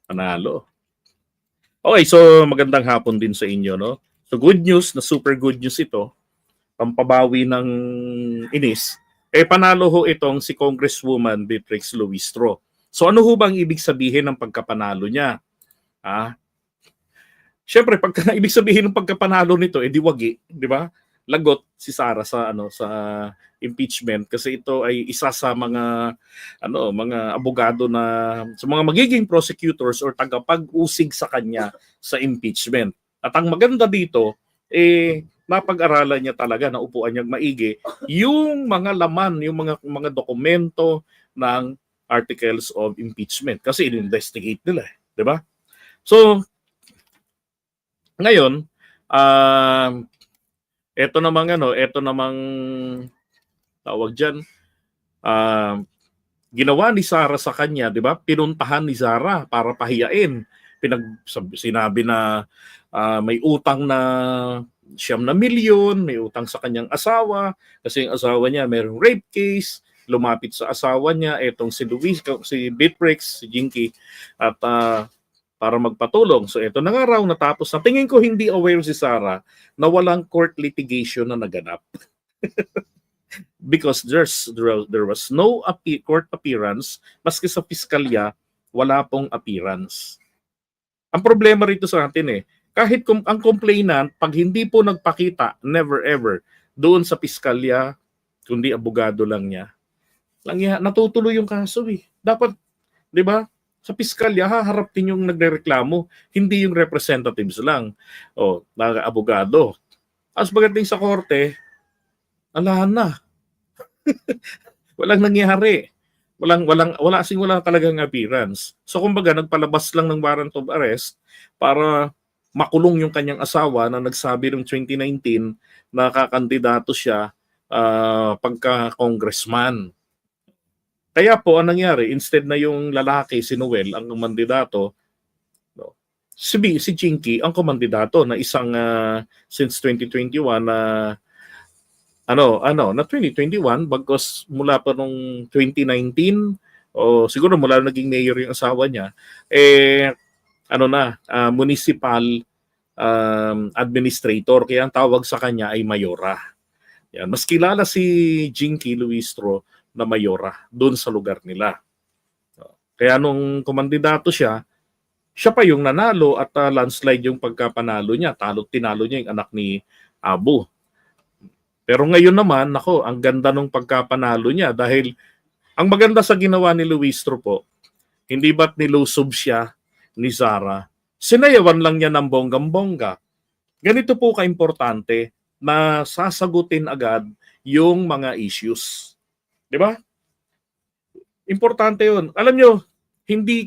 Panalo. Okay, so magandang hapon din sa inyo, no? So good news, na super good news ito, pampabawi ng inis, panalo ho itong si Congresswoman Beatrix Luistro. So ano ho bang ibig sabihin ng pagkapanalo niya? Ah, Siyempre, pagka ibig sabihin ng pagkapanalo nito, di wagi, di ba? Lagot si Sara sa sa impeachment kasi ito ay isa sa mga abogado na sa mga magiging prosecutors or tagapag-usig sa kanya sa impeachment. At ang maganda dito napag-aralan niya talaga, na upuan niyang maigi yung mga laman, yung mga dokumento ng articles of impeachment kasi in-investigate nila, di ba? So, ngayon, ito namang tawag diyan, ginawa ni Sara sa kanya, 'di ba? Pinuntahan ni Sara para pahiyain. Sinabi na may utang na 9 milyon, may utang sa kanyang asawa kasi yung asawa niya mayroong rape case, lumapit sa asawa niya etong si Beatrix, si Jinky, at para magpatulong. So ito na nga raw natapos na. Tingin ko hindi aware si Sara na walang court litigation na naganap. Because there was no court appearance, maski sa piskalya, wala pong appearance. Ang problema rito sa atin kahit ang complainant, pag hindi po nagpakita, never ever, doon sa piskalya, kundi abogado lang niya, natutuloy yung kaso Dapat, di ba? Sa piskalya, haharap din yung nagrereklamo, hindi yung representatives lang o abogado. As pagdating sa korte, ala na. Walang nangyari. Wala talagang appearance. So kumbaga, nagpalabas lang ng warrant of arrest para makulong yung kanyang asawa na nagsabi noong 2019 na kakandidato siya pagka-congressman. Kaya po, ang nangyari, instead na yung lalaki, si Noel, ang kumandidato, si Jinky ang kumandidato na isang since 2021 na 2021 bagkus mula pa nung 2019 o siguro mula naging mayor yung asawa niya municipal administrator, kaya ang tawag sa kanya ay mayora. Yan, mas kilala si Jinky Luistro na mayora doon sa lugar nila. Kaya nung kumandidato siya pa yung nanalo at landslide yung pagkapanalo niya. Tinalo niya yung anak ni Abu. Pero ngayon naman, ang ganda nung pagkapanalo niya dahil ang maganda sa ginawa ni Luistro po, hindi ba't nilusob siya ni Sara, sinayawan lang niya ng bonggang-bongga. Ganito po kaimportante na sasagutin agad yung mga issues. Di ba? Importante yun. Alam nyo,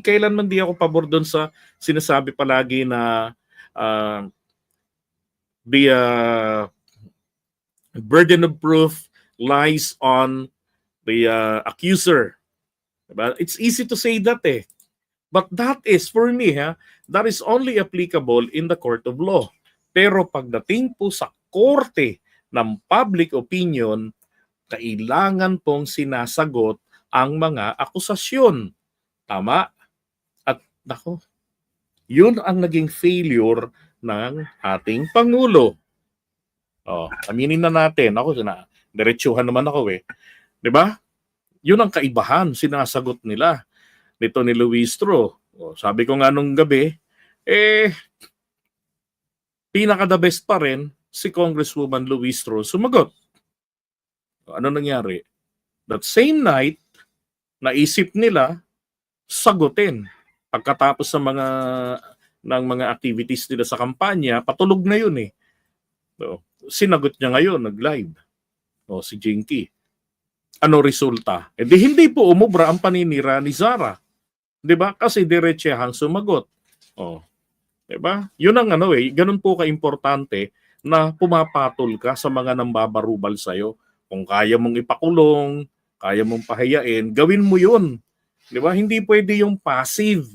kailanman di ako pabor doon sa sinasabi palagi na the burden of proof lies on the accuser. Diba? It's easy to say that But that is, for me, that is only applicable in the court of law. Pero pagdating po sa korte ng public opinion, kailangan pong sinasagot ang mga akusasyon. Tama? At yun ang naging failure ng ating Pangulo. Aminin na natin. Diretsuhan naman ako Di ba? Yun ang kaibahan, sinasagot nila. Nito ni Luistro. Sabi ko nga nung gabi, pinaka-the best pa rin si Congresswoman Luistro sumagot. Ano nangyari? That same night, naisip nila sagutin. Pagkatapos ng mga activities nila sa kampanya, patulog na yun Sinagot niya ngayon, nag-live. Si Jinky. Ano resulta? Hindi po umubra ang paninira ni Sara. 'Di ba? Kasi diretsahang sumagot. Di ba? Yun ang ganun po kaimportante na pumapatol ka sa mga nambabarubal sa'yo. Kung kaya mong ipakulong, kaya mong pahayain, gawin mo yun. Di ba? Hindi pwede yung passive.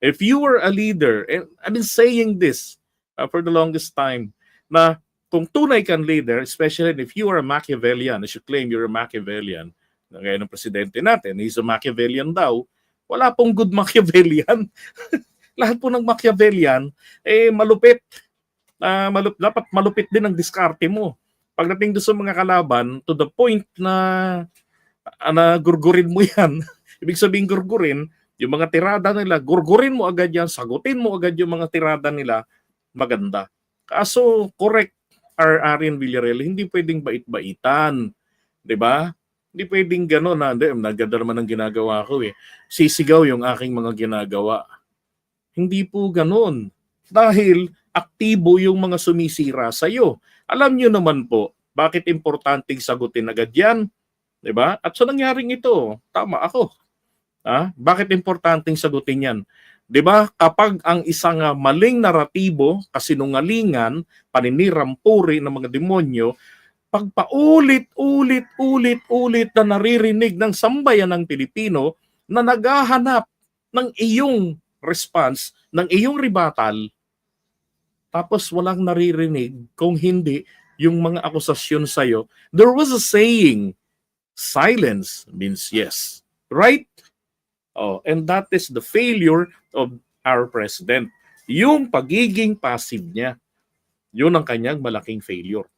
If you were a leader, and I've been saying this for the longest time, na kung tunay kang leader, especially if you are a Machiavellian, as you claim you're a Machiavellian, gaya ng presidente natin, he's a Machiavellian daw, wala pong good Machiavellian. Lahat po ng Machiavellian, malupit. Dapat malupit din ang diskarte mo. Pagdating doon sa mga kalaban, to the point na gurgurin mo yan. Ibig sabihin gurgurin, yung mga tirada nila, gurgurin mo agad yan, sagutin mo agad yung mga tirada nila, maganda. Kaso, correct, Arian Villarreal, hindi pwedeng bait-baitan. 'Di ba? Hindi pwedeng gano'n na, hindi, naganda naman ang ginagawa ko eh. Sisigaw yung aking mga ginagawa. Hindi po gano'n. Dahil aktibo yung mga sumisira sa iyo. Alam niyo naman po, bakit importanteng sagutin agad yan? 'Di ba? At sa nangyaring ito, tama ako. Bakit importanteng sagutin yan? 'Di ba? Kapag ang isang maling naratibo, kasinungalingan, paninirampuri ng mga demonyo, pag paulit-ulit na naririnig ng sambayan ng Pilipino na naghahanap ng iyong response, ng iyong rebuttal, tapos walang naririnig kung hindi yung mga akusasyon sa'yo. There was a saying, silence means yes. Right? And that is the failure of our president. Yung pagiging passive niya, yun ang kanyang malaking failure.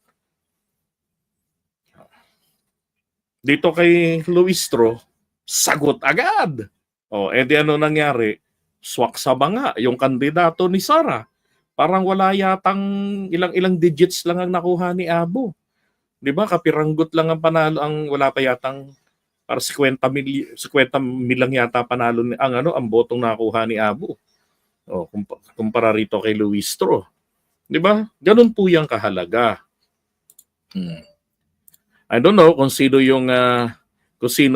Dito kay Luistro, sagot agad. Edi ano nangyari? Swak sa banga yung kandidato ni Sara. Parang wala yatang ilang digits lang ang nakuha ni Abo. 'Di ba? Kapiranggot lang ang panalo, ang wala pa yatang para 50 mil lang yata panalo ni ang botong nakuha ni Abo. Kumpara rito kay Luistro. 'Di ba? Ganun po yung kahalaga. I don't know kung sino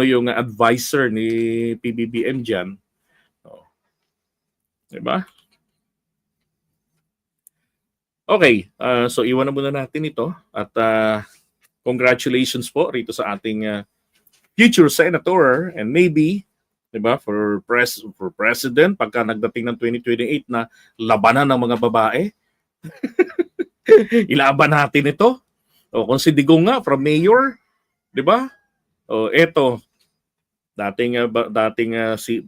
yung advisor ni PBBM diyan. 'Di ba? Okay, so iwan na muna natin ito at congratulations po rito sa ating future senator and maybe, 'di ba, for president pagka nagdating ng 2028 na labanan ng mga babae. Ilaban natin ito. Kung si Digong nga from mayor, 'di ba? Eto dating si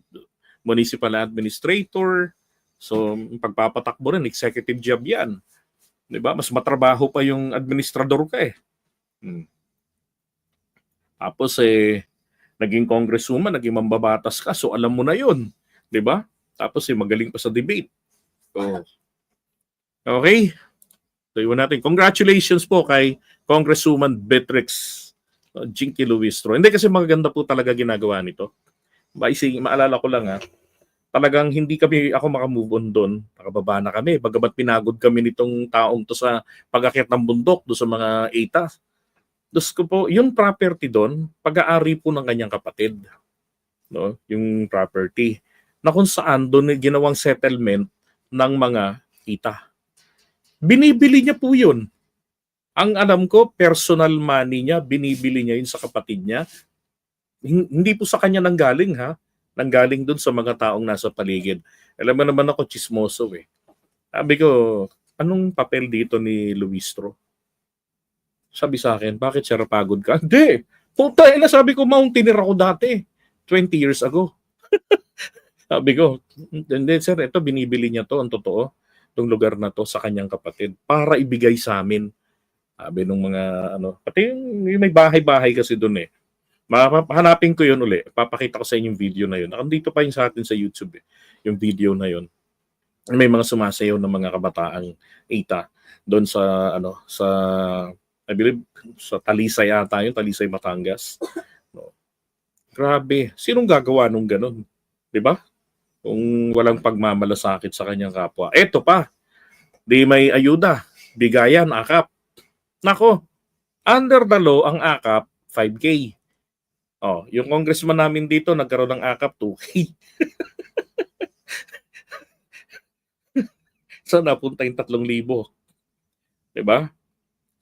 municipal administrator. So pagpapatakbo rin executive job 'yan. 'Di ba? Mas matrabaho pa yung administrador ka eh. Tapos naging congresswoman, naging mambabatas ka, so alam mo na 'yon, 'di ba? Tapos magaling pa sa debate. Okay? So iwan natin. Congratulations po kay Congresswoman Beatrix Jinky Luistro. Hindi kasi magaganda po talaga ginagawa nito. Maalala ko lang talagang hindi ako makamove on doon. Nakababa na kami. Bagamat pinagod kami nitong taong to sa pag-akyat ng bundok do sa mga ETA. Dos ko po, yung property doon, pag-aari po ng kanyang kapatid. No? Yung property. Na kung saan doon ginawang settlement ng mga ETA. Binibili niya po yun. Ang alam ko, personal money niya, binibili niya yun sa kapatid niya. Hindi po sa kanya nanggaling nanggaling dun sa mga taong nasa paligid. Alam mo naman ako, chismoso eh. Sabi ko, anong papel dito ni Luistro? Sabi sa akin, bakit sir, pagod ka? Hindi! Puta, sabi ko, mountaineer ako dati. 20 years ago. Sabi ko, hindi sir, ito binibili niya to, ang totoo. Itong lugar na to sa kanyang kapatid. Para ibigay sa amin. Sabi nung mga, pati yung may bahay-bahay kasi dun eh. Hanapin ko yun uli. Papakita ko sa inyo yung video na yun. Nandito pa yun sa atin sa YouTube yung video na yun. May mga sumasayaw ng mga kabataang ETA doon sa I believe sa Talisay ata yun, Talisay, Batangas. Grabe. Sinong gagawa nung ganun? 'Di ba? Kung walang pagmamalasakit sa kanyang kapwa. Eto pa. Di may ayuda. Bigayan, akap. Nako. Under the law ang akap 5K. Yung congressman namin dito nagkaroon ng akap 2K. Saan napunta yung 3,000? 'Di ba?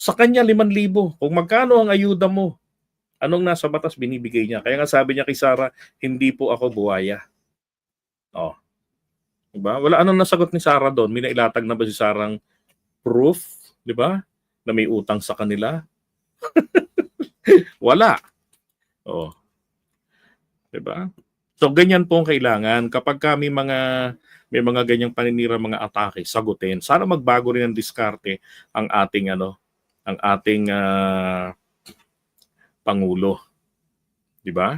Sa kanya 5,000. Kung magkano ang ayuda mo, anong nasa batas binibigay niya. Kaya nga sabi niya kay Sara, hindi po ako buhaya. 'Di ba? Wala anong nasagot ni Sara doon. May nailatag na ba si Sarang proof, 'di ba? Na may utang sa kanila? Wala. 'Di ba? So ganyan po ang kailangan kapag may mga ganyang paninira, mga atake, sagutin. Sana magbago rin ang diskarte ang ating pangulo, 'di ba?